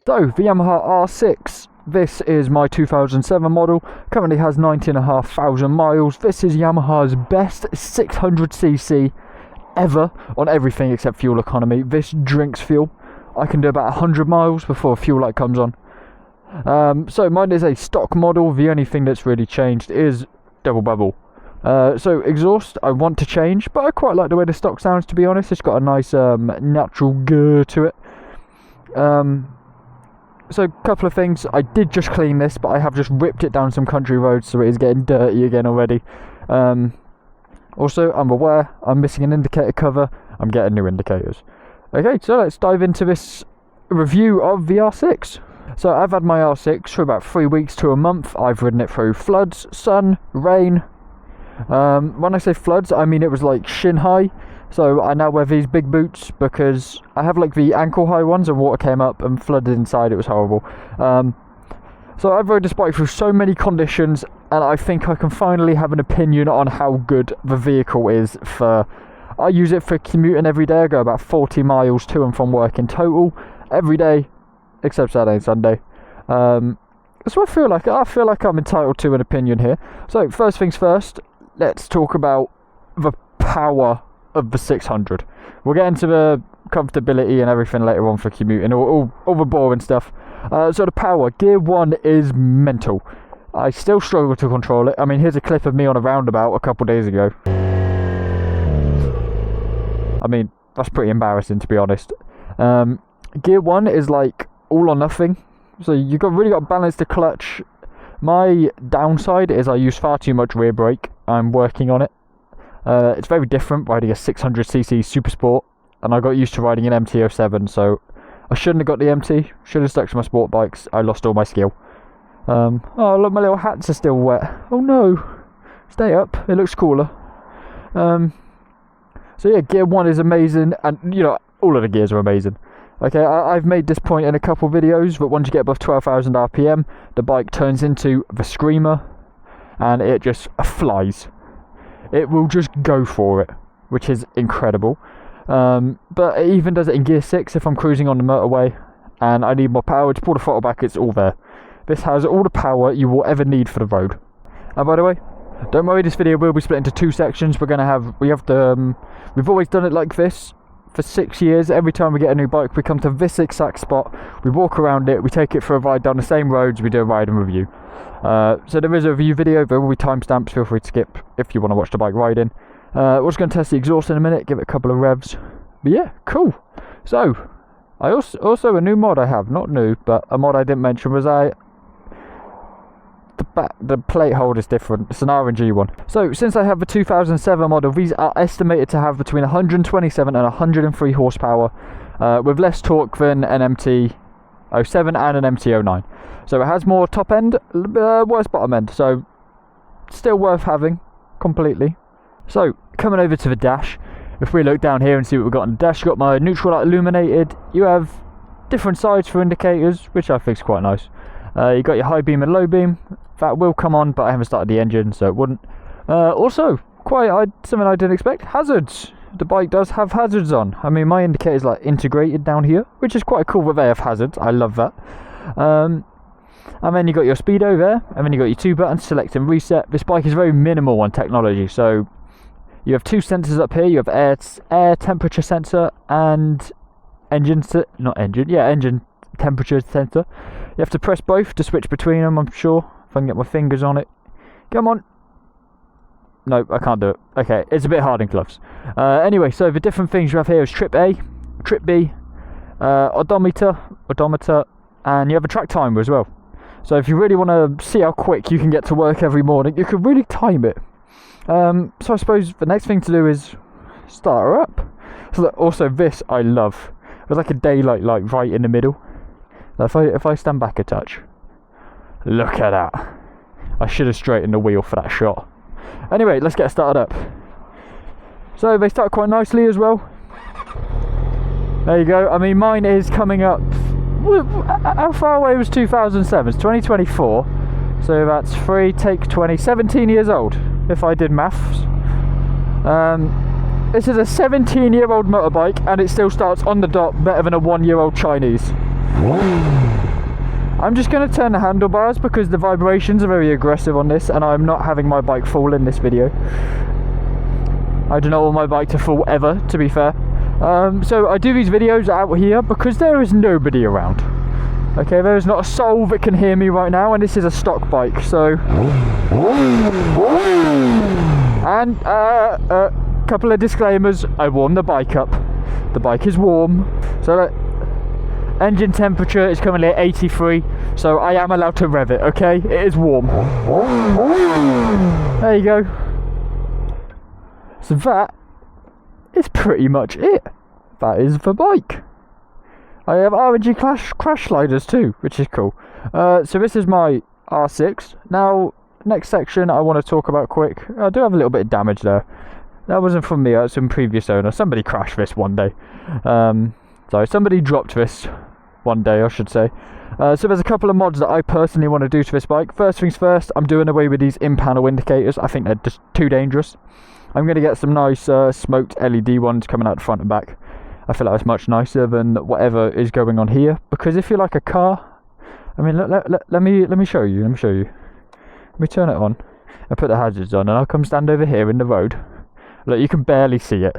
So, the Yamaha R6, this is my 2007 model, currently has 19,500 miles. This is Yamaha's best 600cc ever on everything except fuel economy. This drinks fuel. I can do about 100 miles before a fuel light comes on. So mine is a stock model. The only thing that's really changed is double bubble. So exhaust I want to change, but I quite like the way the stock sounds, to be honest. It's got a nice natural grr to it. So a couple of things. I did just clean this, but I have just ripped it down some country roads, so it is getting dirty again already. Also, I'm aware I'm missing an indicator cover. I'm getting new indicators. Okay, so let's dive into this review of the R6. So I've had my R6 for about 3 weeks to a month. I've ridden it through floods, sun, rain. When I say floods, I mean it was like shin high. So I now wear these big boots because I have like the ankle high ones and water came up and flooded inside. It was horrible. So I've rode this bike through so many conditions, and I think I can finally have an opinion on how good the vehicle is for... I use it for commuting every day. I go about 40 miles to and from work in total every day, except Saturday and Sunday. So I feel like I'm entitled to an opinion here. So first things first, let's talk about the power of the 600. We'll get into the comfortability and everything later on for commuting, all the boring stuff. So the power, gear 1 is mental. I still struggle to control it. I mean, here's a clip of me on a roundabout a couple days ago. I mean, that's pretty embarrassing, to be honest. Gear 1 is like all or nothing. So you've really got to balance the clutch. My downside is I use far too much rear brake. I'm working on it. It's very different riding a 600cc Super Sport, and I got used to riding an MT-07, so I shouldn't have got the MT. Should have stuck to my sport bikes. I lost all my skill. Oh look, my little hats are still wet. Oh no, stay up. It looks cooler. So yeah, gear 1 is amazing, and you know, all of the gears are amazing. Okay, I've made this point in a couple videos, but once you get above 12,000 RPM, the bike turns into the screamer, and it just flies. It will just go for it, which is incredible. But it even does it in gear 6 if I'm cruising on the motorway and I need more power. To pull the throttle back, it's all there. This has all the power you will ever need for the road. And by the way, don't worry, this video will be split into 2 sections. We've always done it like this for 6 years. Every time we get a new bike, we come to this exact spot, we walk around it, we take it for a ride down the same roads, we do a ride and review. So there is a review video, there will be timestamps, feel free to skip if you want to watch the bike riding. We're just going to test the exhaust in a minute, give it a couple of revs. But yeah, cool. So, I also a new mod I have, not new, but a mod I didn't mention was the plate hold is different. It's an R&G one. So since I have the 2007 model, these are estimated to have between 127 and 103 horsepower, with less torque than an MT-07 and an MT-09. So it has more top end, worse bottom end, so still worth having completely. So coming over to the dash, if we look down here and see what we've got on the dash, you've got my neutral light illuminated. You have different sides for indicators, which I think is quite nice. You got your high beam and low beam. That will come on, but I haven't started the engine, so it wouldn't. Also, something I didn't expect, hazards. The bike does have hazards on. I mean, my indicator's like integrated down here, which is quite cool that they have hazards. I love that. And then you got your speedo there, and then you got your 2 buttons, select and reset. This bike is very minimal on technology, so you have 2 sensors up here. You have air temperature sensor and engine temperature sensor. You have to press both to switch between them, I'm sure. If I can get my fingers on it. Come on. No, I can't do it. Okay, it's a bit hard in gloves. Anyway, so the different things you have here is trip A, trip B, odometer, and you have a track timer as well. So if you really want to see how quick you can get to work every morning, you can really time it. So I suppose the next thing to do is start her up. So also this I love. There's like a daylight light right in the middle. Now if I stand back a touch, look at that. I should have straightened the wheel for that shot. Anyway, let's get started up. So they start quite nicely as well. There you go. I mean, mine is coming up. How far away was 2007? It's 2024. So that's 3, take 20, 17 years old, if I did maths. This is a 17-year-old motorbike, and it still starts on the dot better than a 1-year-old Chinese. I'm just going to turn the handlebars because the vibrations are very aggressive on this, and I'm not having my bike fall in this video. I do not want my bike to fall ever, to be fair. So I do these videos out here because there is nobody around. Okay, there is not a soul that can hear me right now, and this is a stock bike, so... And, couple of disclaimers. I warmed the bike up. The bike is warm. So, engine temperature is currently at 83, so I am allowed to rev it, okay? It is warm. There you go. So that is pretty much it. That is the bike. I have RNG crash sliders too, which is cool. So this is my R6. Now, next section I want to talk about quick. I do have a little bit of damage there. That wasn't from me, it's from previous owner. Somebody crashed this one day. Sorry, somebody dropped this one day, I should say. So there's a couple of mods that I personally want to do to this bike. First things first, I'm doing away with these in-panel indicators. I think they're just too dangerous. I'm going to get some nice smoked LED ones coming out the front and back. I feel like it's much nicer than whatever is going on here. Because if you're like a car, I mean, let me show you. Let me turn it on and put the hazards on, and I'll come stand over here in the road. Look, you can barely see it.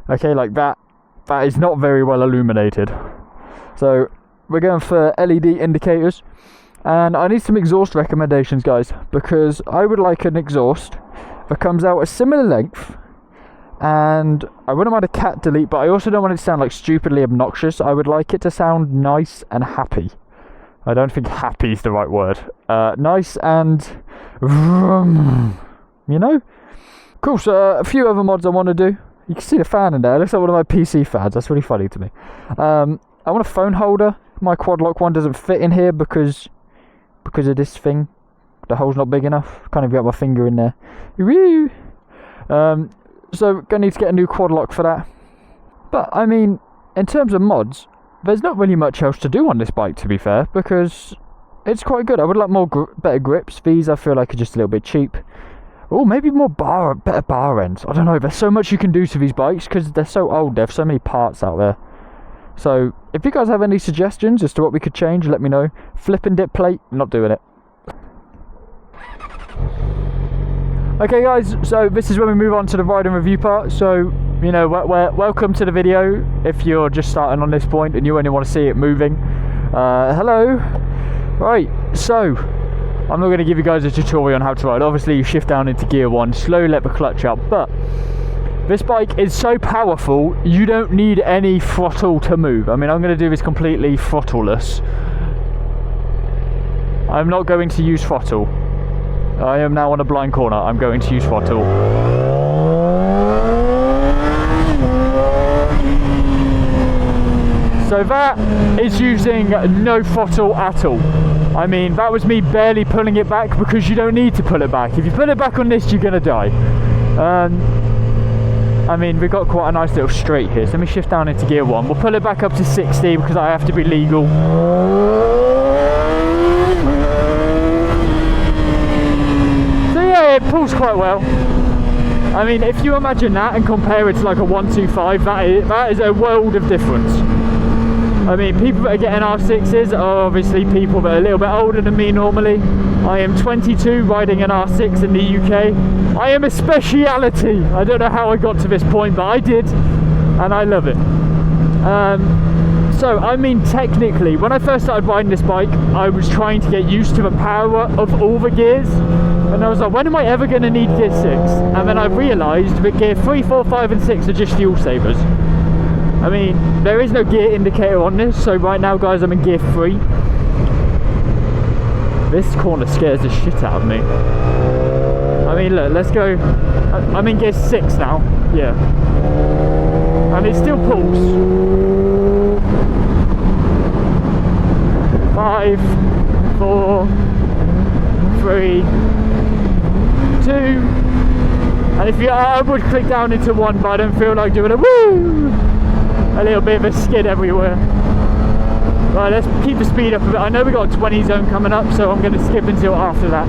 Okay, like that is not very well illuminated. So we're going for LED indicators, and I need some exhaust recommendations, guys, because I would like an exhaust that comes out a similar length, and I wouldn't mind a cat delete, but I also don't want it to sound like stupidly obnoxious. I would like it to sound nice and happy. I don't think happy is the right word. Nice and you know. Cool, so a few other mods I want to do. You can see the fan in there. It looks like one of my PC fans. That's really funny to me. I want a phone holder. My quad lock one doesn't fit in here because of this thing. The hole's not big enough. Can't even get my finger in there. Woo! So gonna need to get a new quad lock for that. But I mean, in terms of mods, there's not really much else to do on this bike, to be fair, because it's quite good. I would like better grips. These I feel like are just a little bit cheap. Oh, maybe better bar ends. I don't know. There's so much you can do to these bikes because they're so old. There's so many parts out there. So if you guys have any suggestions as to what we could change, let me know. Flip and dip plate, not doing it. Okay, guys. So this is when we move on to the ride and review part. So you know, welcome to the video. If you're just starting on this point and you only want to see it moving, hello. Right. So. I'm not going to give you guys a tutorial on how to ride. Obviously you shift down into gear 1, slowly let the clutch up, but this bike is so powerful you don't need any throttle to move. I mean, I'm going to do this completely throttleless. I'm not going to use throttle. I am now on a blind corner. I'm going to use throttle. So that is using no throttle at all. I mean, that was me barely pulling it back because you don't need to pull it back. If you pull it back on this, you're going to die. I mean, we've got quite a nice little straight here. So let me shift down into gear 1. We'll pull it back up to 60 because I have to be legal. So yeah, it pulls quite well. I mean, if you imagine that and compare it to like a 125, that is a world of difference. I mean, people that are getting R6s are obviously people that are a little bit older than me normally. I am 22 riding an R6 in the UK. I am a speciality. I don't know how I got to this point, but I did, and I love it. So, I mean, technically, when I first started riding this bike, I was trying to get used to the power of all the gears. And I was like, when am I ever going to need gear 6? And then I realised that gear 3, 4, 5 and 6 are just fuel savers. I mean, there is no gear indicator on this, so right now, guys, I'm in gear 3. This corner scares the shit out of me. I mean, look, let's go. I'm in gear 6 now, yeah. And it still pulls. 5, 4, 3, 2. And if you, I would click down into 1, but I don't feel like doing a woo! A little bit of a skid everywhere. Right, let's keep the speed up a bit. I know we got a 20 zone coming up, so I'm going to skip until after that.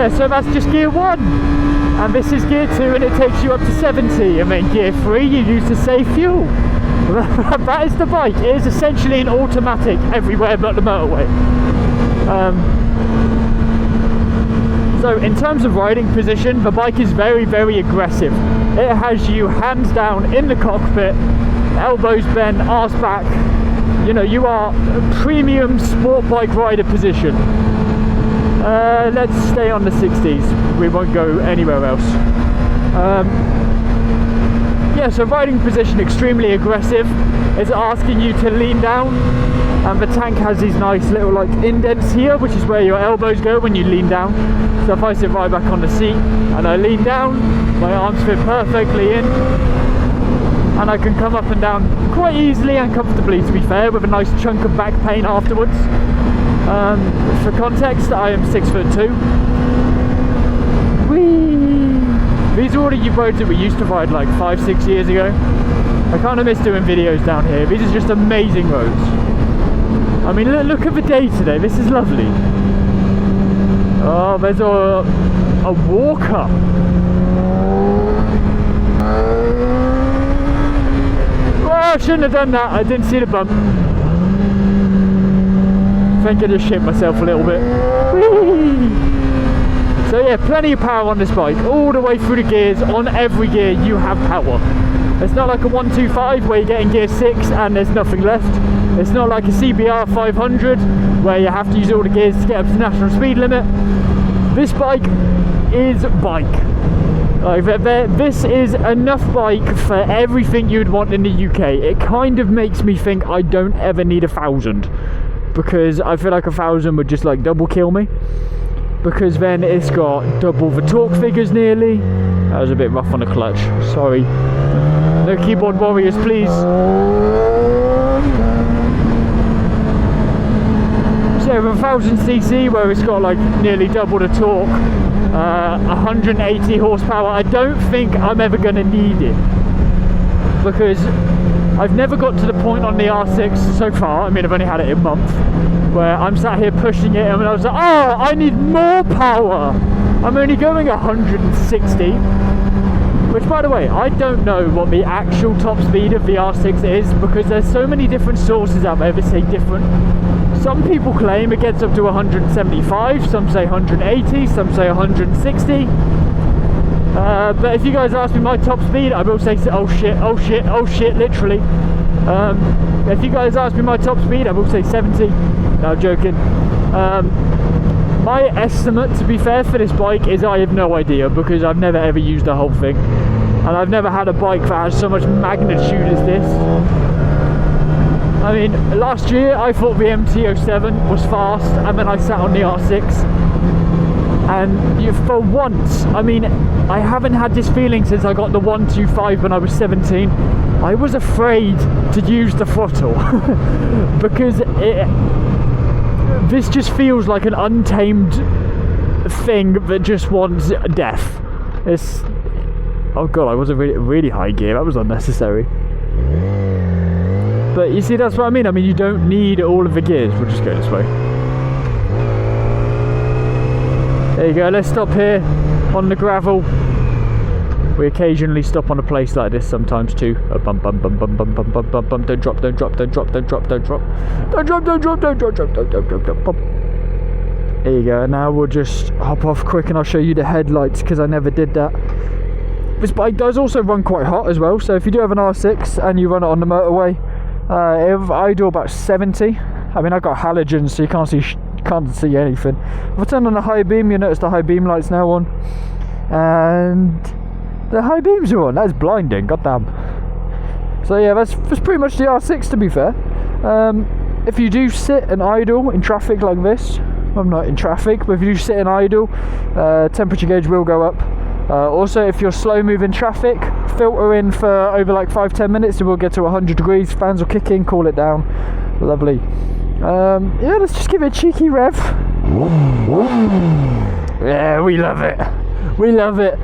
Yeah, so that's just gear 1. And this is gear 2 and it takes you up to 70. And then gear 3 you use to save fuel. That is the bike. It is essentially an automatic everywhere but the motorway. So in terms of riding position, the bike is very, very aggressive. It has you hands down in the cockpit, elbows bent, arse back. You know, you are a premium sport bike rider position. Let's stay on the 60s. We won't go anywhere else. Yeah, so riding position extremely aggressive. It's asking you to lean down, and the tank has these nice little like indents here, which is where your elbows go when you lean down. So if I sit right back on the seat and I lean down, my arms fit perfectly in, and I can come up and down quite easily and comfortably, to be fair, with a nice chunk of back pain afterwards. For context, I am 6'2". Whee! These are all the roads that we used to ride like 5-6 years ago. I kind of miss doing videos down here. These are just amazing roads. I mean, look at the day today. This is lovely. Oh, there's a walker. Oh, I shouldn't have done that. I didn't see the bump. I think I just shit myself a little bit. Whee! So yeah, plenty of power on this bike, all the way through the gears. On every gear you have power. It's not like a 125 where you get in gear 6 and there's nothing left. It's not like a CBR 500 where you have to use all the gears to get up to the national speed limit. This bike is bike. Like, this is enough bike for everything you'd want in the UK. It kind of makes me think I don't ever need 1,000, because I feel like 1,000 would just like double kill me. Because then it's got double the torque figures nearly. That was a bit rough on the clutch, sorry. No keyboard warriors, please. So with 1000cc, where it's got like nearly double the torque, 180 horsepower, I don't think I'm ever going to need it. Because I've never got to the point on the R6 so far, I mean I've only had it a month, where I'm sat here pushing it and I was like, oh, I need more power. I'm only going 160, which by the way, I don't know what the actual top speed of the R6 is, because there's so many different sources out there that say different. Some people claim it gets up to 175, some say 180, some say 160. But if you guys ask me my top speed, I will say, oh shit, oh shit, oh shit, literally. If you guys ask me my top speed, I will say 70. No, I'm joking. My estimate, to be fair, for this bike is I have no idea, because I've never ever used the whole thing. And I've never had a bike that has so much magnitude as this. I mean, last year I thought the MT-07 was fast, and then I sat on the R6. And for once, I mean, I haven't had this feeling since I got the 125 when I was 17. I was afraid to use the throttle because this just feels like an untamed thing that just wants death. It's, oh god, I was a really high gear. That was unnecessary. But you see, that's what I mean. I mean, you don't need all of the gears. We'll just go this way. There you go, let's stop here on the gravel. We occasionally stop on a place like this sometimes too. Bump, bump, bump, bump, bump, bump, bump, bump, bump. Don't drop, don't drop, don't drop, don't drop, don't drop. Don't drop, don't drop, don't drop, don't drop, don't drop, don't drop. There you go, now we'll just hop off quick and I'll show you the headlights, because I never did that. This bike does also run quite hot as well, so if you do have an R6 and you run it on the motorway, it'll idle about 70. I mean, I've got halogens, so you can't see anything. If I turn on the high beam, you notice the high beam light's now on, and the high beams are on. That's blinding, goddamn. So yeah, that's pretty much the R6, to be fair. If you do sit and idle in traffic like this, I'm not in traffic, but if you do sit and idle, temperature gauge will go up. Also, if you're slow moving traffic, filter in for over like 5-10 minutes, it will get to 100 degrees, fans will kick in, cool it down. Lovely. Yeah, let's just give it a cheeky rev. Yeah, we love it. We love it.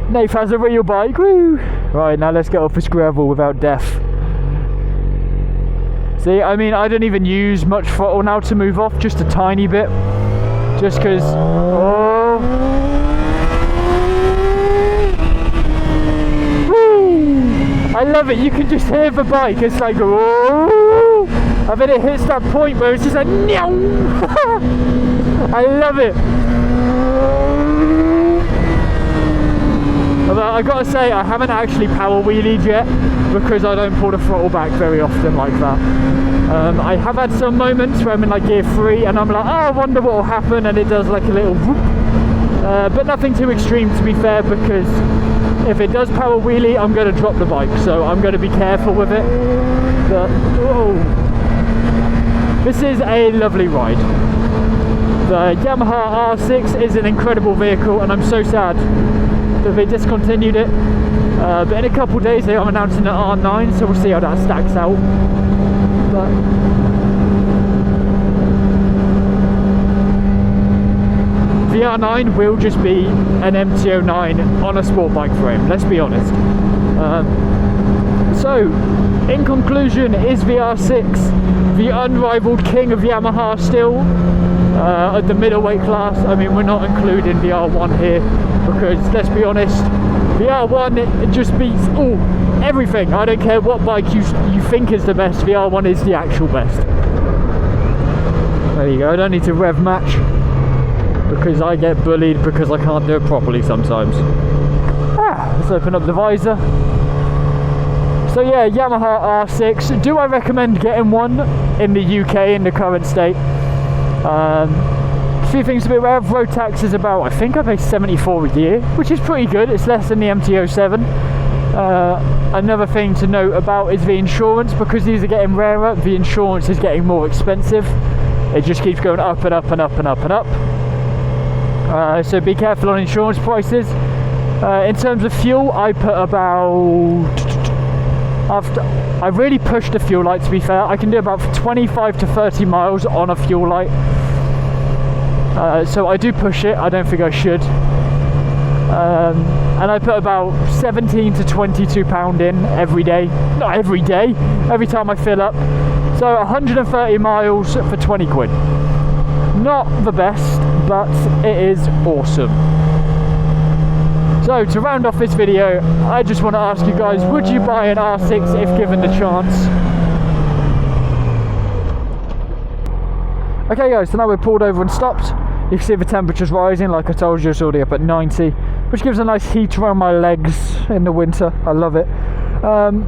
Nath has a real bike. Woo! Right, now let's get off this gravel without death. See, I mean, I don't even use much throttle now to move off, just a tiny bit. Just because... Oh! I love it. You can just hear the bike. It's like, whoa, and then it hits that point where it's just like, meow. I love it. Although I gotta say, I haven't actually power wheelied yet because I don't pull the throttle back very often like that. I have had some moments where I'm in like gear 3 and I'm like, oh, I wonder what will happen, and it does like a little whoop. But nothing too extreme, to be fair, because if it does power wheelie, I'm going to drop the bike, so I'm going to be careful with it. But, oh, this is a lovely ride. The Yamaha R6 is an incredible vehicle, and I'm so sad that they discontinued it. But in a couple of days, I'm announcing an R9, so we'll see how that stacks out. But the R9 will just be an MT09 on a sport bike frame, let's be honest. So, in conclusion, is the R6 the unrivaled king of Yamaha still? At the middleweight class, I mean, we're not including the R1 here, because let's be honest, the R1, it just beats everything. I don't care what bike you think is the best, the R1 is the actual best. There you go, I don't need to rev match, because I get bullied because I can't do it properly sometimes. Let's open up the visor. So yeah, Yamaha R6. Do I recommend getting one in the UK in the current state? A few things to be aware of. Road tax is about, I think I pay 74 a year, which is pretty good. It's less than the MT07. Another thing to note about is the insurance. Because these are getting rarer, the insurance is getting more expensive. It just keeps going up and up and up and up and up. So be careful on insurance prices. In terms of fuel, I put about... I really pushed the fuel light, to be fair. I can do about 25 to 30 miles on a fuel light. So I do push it. I don't think I should. And I put about 17 to 22 pound in every day. Not every day, every time I fill up. So 130 miles for 20 quid. Not the best, but it is awesome. So to round off this video, I just want to ask you guys, would you buy an R6 if given the chance? Okay guys, so now we're pulled over and stopped. You can see the temperature's rising, like I told you, it's already up at 90, which gives a nice heat around my legs in the winter. I love it.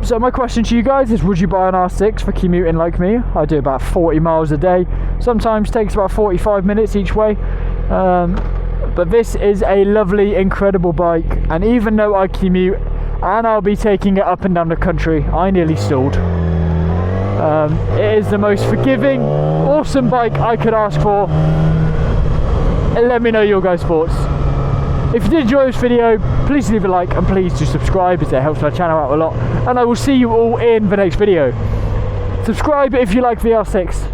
So my question to you guys is, would you buy an R6 for commuting like me? I do about 40 miles a day, sometimes takes about 45 minutes each way. But this is a lovely, incredible bike, and even though I commute and I'll be taking it up and down the country, I nearly stalled. It is the most forgiving, awesome bike I could ask for. And let me know your guys' thoughts. If you did enjoy this video, please leave a like and please do subscribe, as it helps my channel out a lot. And I will see you all in the next video. Subscribe if you like the R6.